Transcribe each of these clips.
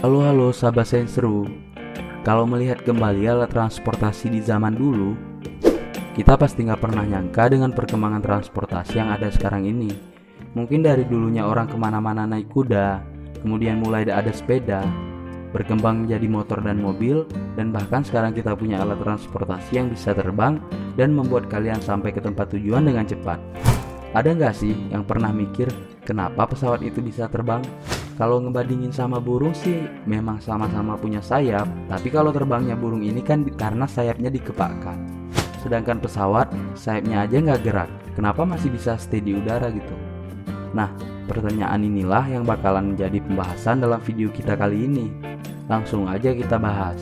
Halo sahabat sains seru. Kalau melihat kembali alat transportasi di zaman dulu, kita pasti nggak pernah nyangka dengan perkembangan transportasi yang ada sekarang ini. Mungkin dari dulunya orang kemana-mana naik kuda, kemudian mulai ada sepeda, berkembang menjadi motor dan mobil, dan bahkan sekarang kita punya alat transportasi yang bisa terbang dan membuat kalian sampai ke tempat tujuan dengan cepat. Ada nggak sih yang pernah mikir kenapa pesawat itu bisa terbang? Kalau ngebandingin sama burung sih memang sama-sama punya sayap, tapi kalau terbangnya burung ini kan karena sayapnya dikepakkan. Sedangkan pesawat sayapnya aja nggak gerak, kenapa masih bisa stay di udara gitu? Nah, pertanyaan inilah yang bakalan menjadi pembahasan dalam video kita kali ini. Langsung aja kita bahas.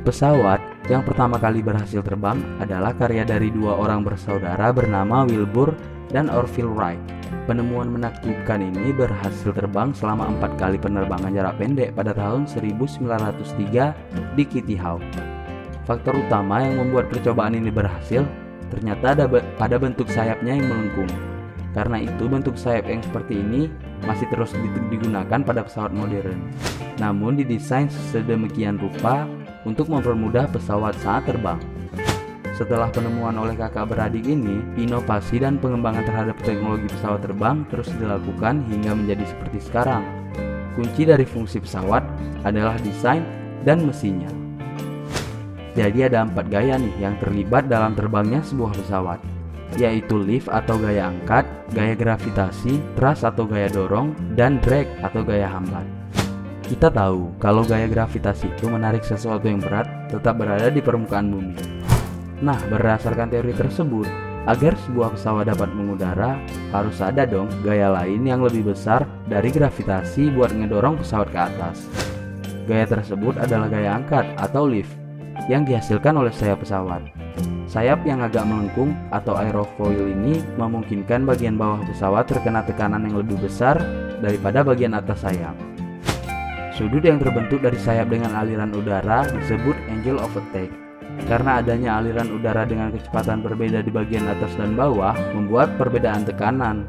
Pesawat yang pertama kali berhasil terbang adalah karya dari dua orang bersaudara bernama Wilbur dan Orville Wright. Penemuan menakjubkan ini berhasil terbang selama 4 kali penerbangan jarak pendek pada tahun 1903 di Kitty Hawk. Faktor utama yang membuat percobaan ini berhasil ternyata ada pada bentuk sayapnya yang melengkung. Karena itu bentuk sayap yang seperti ini masih terus digunakan pada pesawat modern. Namun didesain sedemikian rupa untuk mempermudah pesawat saat terbang. Setelah penemuan oleh kakak beradik ini, inovasi dan pengembangan terhadap teknologi pesawat terbang terus dilakukan hingga menjadi seperti sekarang. Kunci dari fungsi pesawat adalah desain dan mesinnya. Jadi ada 4 gaya nih yang terlibat dalam terbangnya sebuah pesawat, yaitu lift atau gaya angkat, gaya gravitasi, thrust atau gaya dorong, dan drag atau gaya hambat. Kita tahu kalau gaya gravitasi itu menarik sesuatu yang berat tetap berada di permukaan bumi. Nah, berdasarkan teori tersebut, agar sebuah pesawat dapat mengudara, harus ada dong gaya lain yang lebih besar dari gravitasi buat ngedorong pesawat ke atas. Gaya tersebut adalah gaya angkat atau lift yang dihasilkan oleh sayap pesawat. Sayap yang agak melengkung atau aerofoil ini memungkinkan bagian bawah pesawat terkena tekanan yang lebih besar daripada bagian atas sayap. Sudut yang terbentuk dari sayap dengan aliran udara disebut angle of attack. Karena adanya aliran udara dengan kecepatan berbeda di bagian atas dan bawah membuat perbedaan tekanan.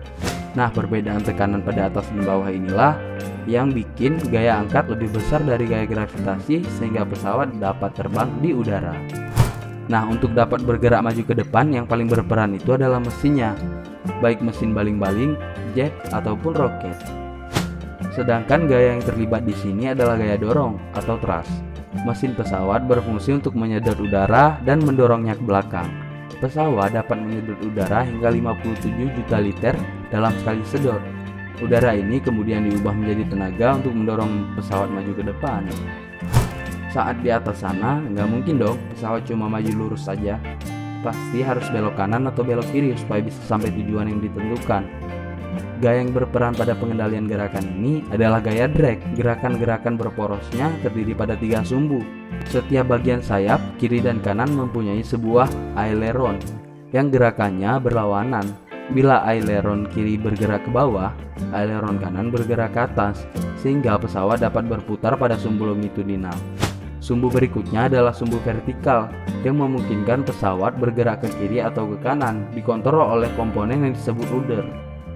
Nah, perbedaan tekanan pada atas dan bawah inilah yang bikin gaya angkat lebih besar dari gaya gravitasi sehingga pesawat dapat terbang di udara. Nah, untuk dapat bergerak maju ke depan yang paling berperan itu adalah mesinnya, baik mesin baling-baling, jet ataupun roket. Sedangkan gaya yang terlibat di sini adalah gaya dorong atau thrust. Mesin pesawat berfungsi untuk menyedot udara dan mendorongnya ke belakang. Pesawat dapat menyedot udara hingga 57 juta liter dalam sekali sedot. Udara ini kemudian diubah menjadi tenaga untuk mendorong pesawat maju ke depan. Saat di atas sana, nggak mungkin dong pesawat cuma maju lurus saja. Pasti harus belok kanan atau belok kiri supaya bisa sampai tujuan yang ditentukan. Gaya yang berperan pada pengendalian gerakan ini adalah gaya drag. Gerakan-gerakan berporosnya terdiri pada 3 sumbu. Setiap bagian sayap, kiri dan kanan mempunyai sebuah aileron yang gerakannya berlawanan. Bila aileron kiri bergerak ke bawah, aileron kanan bergerak ke atas, sehingga pesawat dapat berputar pada sumbu longitudinal. Sumbu berikutnya adalah sumbu vertikal yang memungkinkan pesawat bergerak ke kiri atau ke kanan, dikontrol oleh komponen yang disebut rudder.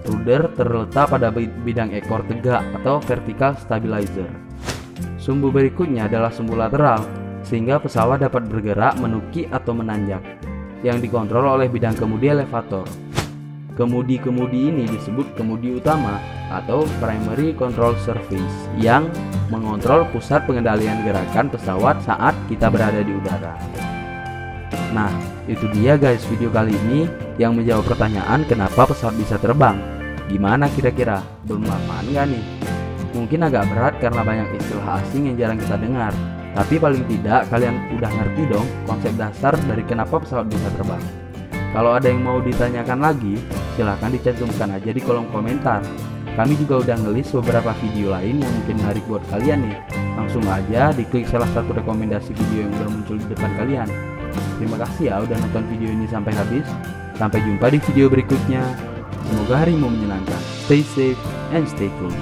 Rudder terletak pada bidang ekor tegak atau vertical stabilizer. Sumbu berikutnya adalah sumbu lateral, sehingga pesawat dapat bergerak menuki atau menanjak, yang dikontrol oleh bidang kemudi elevator. Kemudi-kemudi ini disebut kemudi utama atau primary control surface yang mengontrol pusat pengendalian gerakan pesawat saat kita berada di udara. Nah, itu dia guys video kali ini yang menjawab pertanyaan kenapa pesawat bisa terbang. Gimana kira-kira? Bermanfaat nggak nih? Mungkin agak berat karena banyak istilah asing yang jarang kita dengar, tapi paling tidak kalian udah ngerti dong konsep dasar dari kenapa pesawat bisa terbang. Kalau ada yang mau ditanyakan lagi, silahkan dicantumkan aja di kolom komentar. Kami juga udah ngelis beberapa video lain yang mungkin menarik buat kalian nih. Langsung aja diklik salah satu rekomendasi video yang udah muncul di depan kalian. Terima kasih ya udah nonton video ini sampai habis. Sampai jumpa di video berikutnya. Semoga harimu menyenangkan. Stay safe and stay cool.